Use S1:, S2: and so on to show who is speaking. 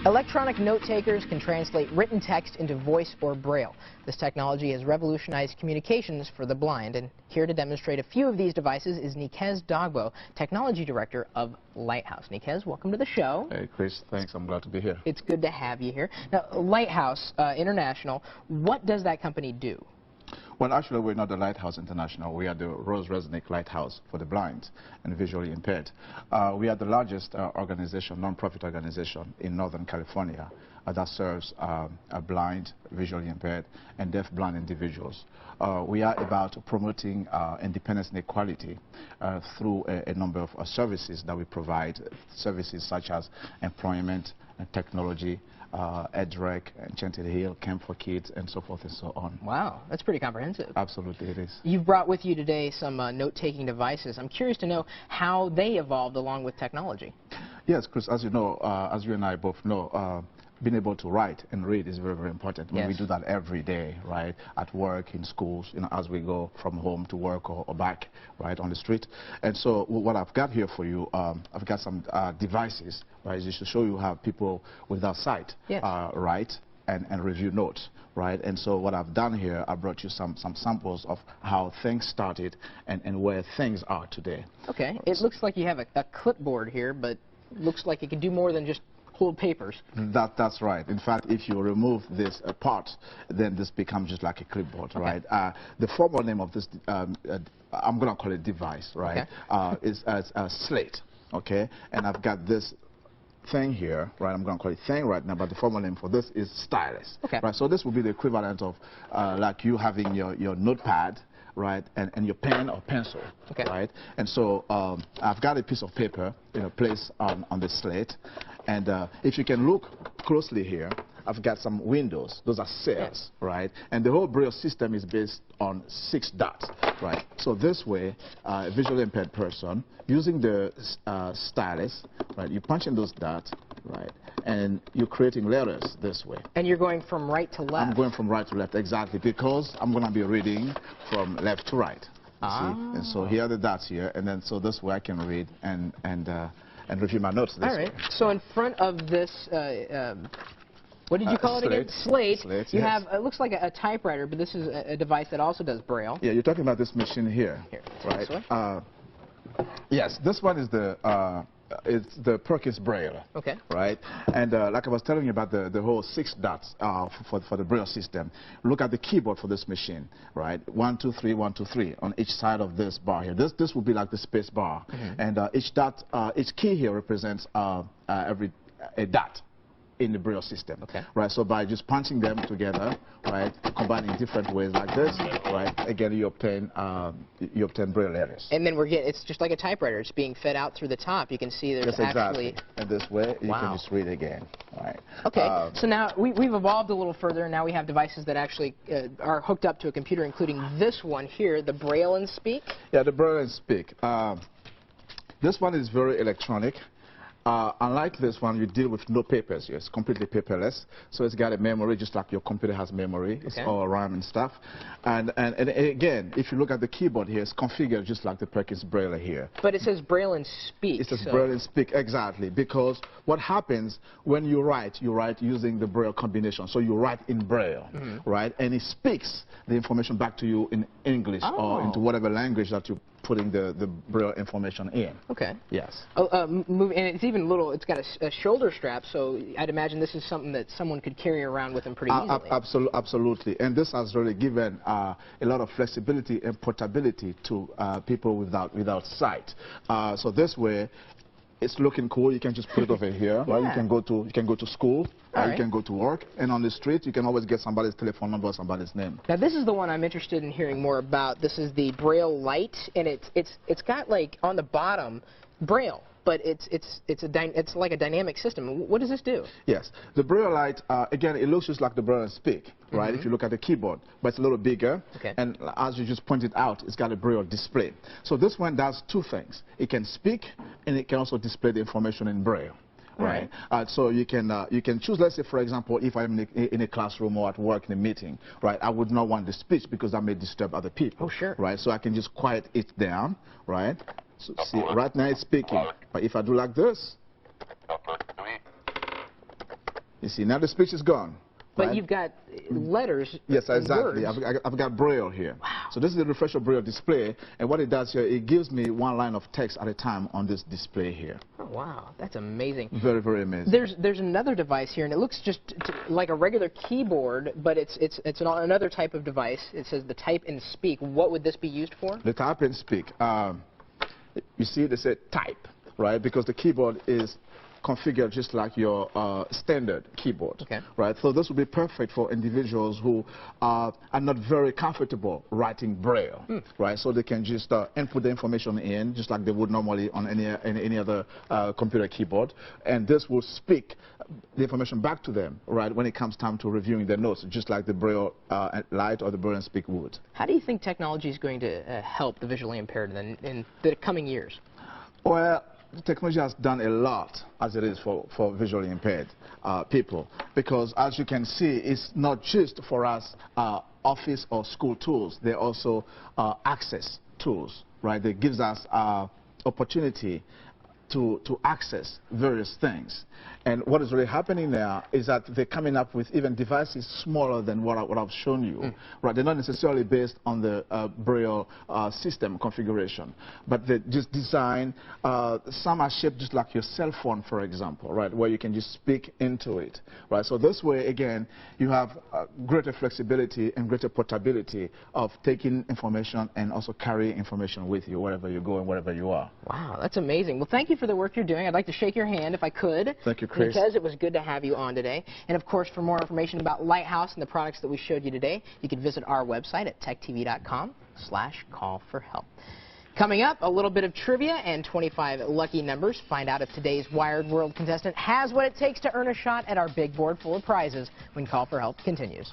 S1: Electronic note takers can translate written text into voice or Braille. This technology has revolutionized communications for the blind. And here to demonstrate a few of these devices is Nicaise Dogbo, Technology Director of Lighthouse. Nicaise, welcome to the show.
S2: Hey, Chris. Thanks. I'm glad to be here.
S1: It's good to have you here. Now, Lighthouse International, what does that company do?
S2: Well, actually, we're not the Lighthouse International. We are the Rose-Resnick Lighthouse for the blind and visually impaired. We are the largest organization, non-profit organization in Northern California that serves blind, visually impaired, and deaf-blind individuals. We are about promoting independence and equality through a number of services that we provide, services such as employment and technology, EdRec, Enchanted Hill, Camp for Kids, and so forth and so on.
S1: Wow, that's pretty comprehensive.
S2: Absolutely, it is.
S1: You've brought with you today some note-taking devices. I'm curious to know how they evolved along with technology.
S2: Yes, Chris, as you know, as you and I both know, being able to write and read is very, very important.
S1: Yes.
S2: We do that every day, right? At work, in schools, you know, as we go from home to work or back, right, on the street. And so what I've got here for you, I've got some devices, right, just to show you how people without sight
S1: yes.
S2: Write and review notes, right? And so what I've done here, I brought you some samples of how things started and where things are today.
S1: Okay. It looks like you have a clipboard here, but looks like it can do more than just hold papers.
S2: That's right. In fact, if you remove this part, then this becomes just like a clipboard, okay. Right? The formal name of this, I'm going to call it device, right? Okay. Is a slate, okay? And I've got this thing here, right? I'm going to call it thing right now, but the formal name for this is stylus.
S1: Okay.
S2: Right? So this will be the equivalent of like you having your notepad, right, and your pen or pencil, okay. Right? And so I've got a piece of paper, you know, placed on the slate, and if you can look closely here, I've got some windows. Those are cells, yeah. Right? And the whole Braille system is based on 6 dots, right? So this way, a visually impaired person, using the stylus, right, you punch in those dots, right, and you're creating letters this way.
S1: And you're going from right to left?
S2: I'm going from right to left, exactly, because I'm going to be reading from left to right. See? And so here are the dots here, and then so this way I can read and review my notes this way.
S1: All right. So in front of this, what did you call it again? Slate. You have, it looks like a typewriter, but this is a device that also does Braille.
S2: Yeah, you're talking about this machine here.
S1: Here,
S2: right? Yes, this one is it's the Perkins Braille.
S1: Okay.
S2: Right? And like I was telling you about the whole 6 dots for the Braille system, look at the keyboard for this machine, right? 1, 2, 3, 1, 2, 3 on each side of this bar here. This would be like the space bar. Mm-hmm. And each dot, each key here represents a dot in the Braille system, okay. Right? So by just punching them together, right, combining different ways like this, right, again you obtain Braille letters.
S1: And then it's just like a typewriter. It's being fed out through the top. You can see there's
S2: yes,
S1: actually.
S2: Exactly. And this way you
S1: wow.
S2: can just read again, right?
S1: Okay. So now we've evolved a little further, and now we have devices that actually are hooked up to a computer, including this one here, the Braille and Speak.
S2: Yeah, the Braille and Speak. This one is very electronic. Unlike this one, you deal with no papers here. It's completely paperless. So it's got a memory, just like your computer has memory. Okay. It's all RAM and stuff. And again, if you look at the keyboard here, it's configured just like the Perkins Braille here.
S1: But it says Braille and Speak.
S2: It says Braille and Speak, exactly. Because what happens when you write using the Braille combination. So you write in Braille, mm-hmm. Right? And it speaks the information back to you in English or into whatever language that you putting the Braille information in.
S1: Okay.
S2: Yes.
S1: And it's even little, it's got a shoulder strap, so I'd imagine this is something that someone could carry around with them pretty easily. Absolutely. And this has really given a lot of flexibility and portability to people without sight. So this way, it's looking cool. You can just put it over here. Yeah. Right? You can go to school. Right. You can go to work, and on the street you can always get somebody's telephone number or somebody's name. Now this is the one I'm interested in hearing more about. This is the Braille Lite, and it's got like on the bottom Braille, but it's like a dynamic system. What does this do?
S2: Yes, the Braille Lite, again, it looks just like the Braille and Speak, right? Mm-hmm. If you look at the keyboard, but it's a little bigger. Okay. And as you just pointed out, it's got a Braille display. So this one does 2 things. It can speak, and it can also display the information in Braille. Right. So you can choose. Let's say, for example, if I'm in a classroom or at work in a meeting, right? I would not want the speech because that may disturb other people.
S1: Oh, sure.
S2: Right. So I can just quiet it down, right? So see, right now it's speaking, but if I do like this, You see, now the speech is gone.
S1: But
S2: right?
S1: you've got letters.
S2: Yes, exactly.
S1: Words.
S2: I've got Braille here.
S1: Wow.
S2: So this is the refresher Braille display, and what it does here, it gives me one line of text at a time on this display here.
S1: Oh, wow, that's amazing.
S2: Very, very amazing.
S1: There's another device here, and it looks just like a regular keyboard, but it's another type of device. It says the type and speak. What would this be used for?
S2: The type and speak. You see, they say type, right? Because the keyboard is configured just like your standard keyboard,
S1: okay.
S2: right? So this would be perfect for individuals who are not very comfortable writing Braille, right? So they can just input the information in just like they would normally on any other computer keyboard, and this will speak the information back to them, right, when it comes time to reviewing their notes, just like the Braille Light or the Braille and Speak would.
S1: How do you think technology is going to help the visually impaired in the coming years?
S2: Well, technology has done a lot as it is for visually impaired people, because as you can see, it's not just for us office or school tools, they're also access tools, right? That gives us opportunity to access various things. And what is really happening now is that they're coming up with even devices smaller than what I've shown you. Right? They're not necessarily based on the Braille system configuration, but they just design, some are shaped just like your cell phone, for example, right, where you can just speak into it. Right? So this way, again, you have greater flexibility and greater portability of taking information and also carrying information with you wherever you go and wherever you are.
S1: Wow, that's amazing. Well, thank you for the work you're doing. I'd like to shake your hand if I could.
S2: Thank you, Chris.
S1: Nicaise, it was good to have you on today. And of course, for more information about Lighthouse and the products that we showed you today, you can visit our website at techtv.com/call-for-help. Coming up, a little bit of trivia and 25 lucky numbers. Find out if today's Wired World contestant has what it takes to earn a shot at our big board full of prizes when Call for Help continues.